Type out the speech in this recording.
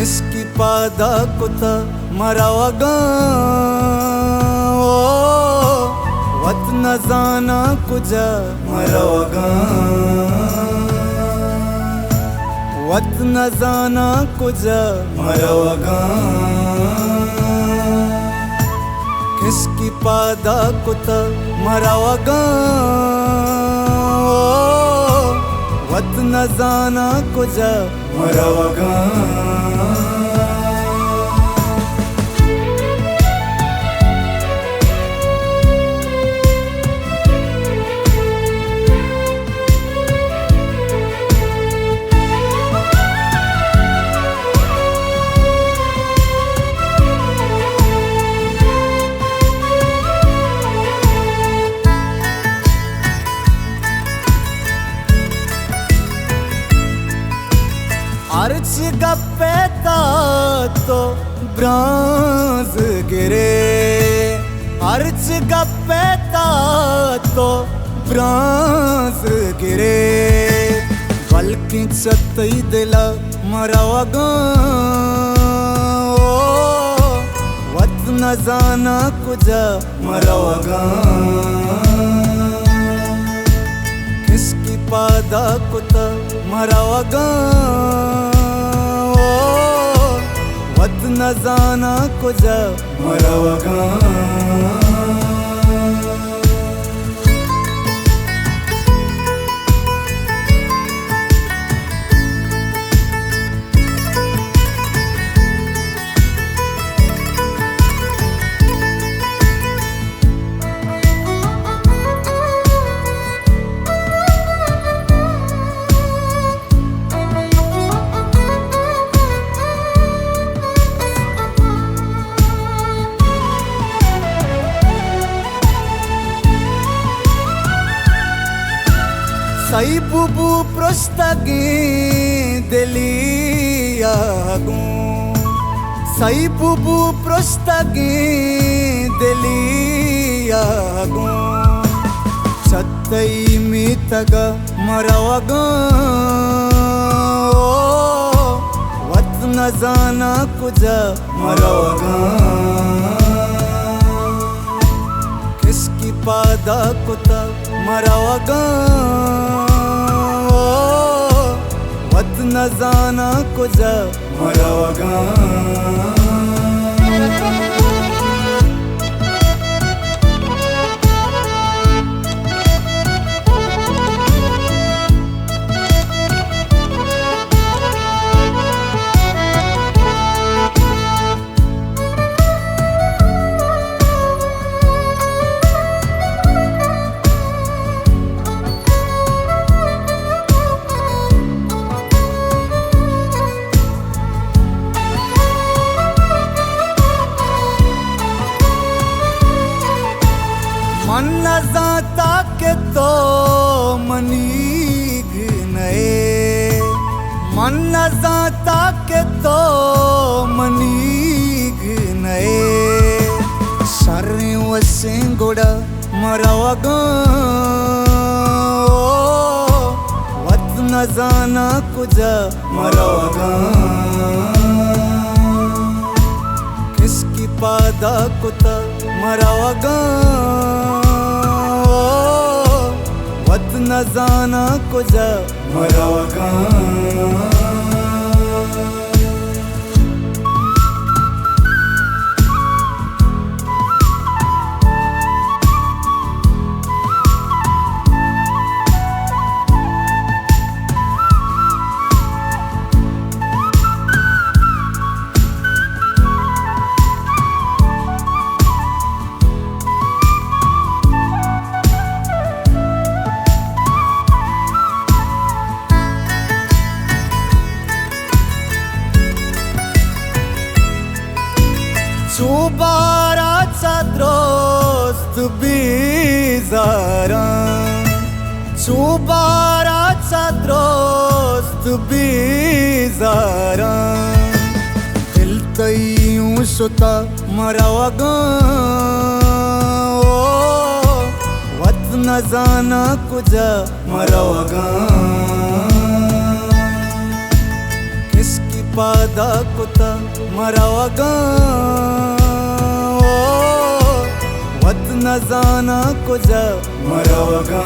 Eski pada kota marawaga wat na zana kuja marawaga wat na zana kuja marawaga Eski pada kota marawaga wat na zana kuja marawaga अर्च गप्पेता तो ब्रांज गिरे urge गप्पेता तो ब्रांज गिरे बल्कि चतई दिला मरावगा वत न जाना कुजा मरावगा किसकी पादा कुता मरावगा वत न जाना कुजा मरावगा Sai bubu prostagi deliagu Sai bubu prostagi deliagu Chattai mitaga marawaga Wat na zana kuja marawaga Kiski pada kuta marawaga वत न जाना कुजा मरावगा मन न जाता के तो मनीग नए मन न जाता के तो मनीग नए सारे वसे गोड़ा मरावगा वत न जाना कुजा मरावगा किसकी पादा कुता मरावगा वत न जाना कुजा मरावगा चुबाराचा दोस्त बिजारा, चुबाराचा दोस्त बिजारा, दिल तयूं सुता मरावा वत न जाना कुजा मरावा किसकी पादा कुता मरावा वत न जाना कुजा मरावा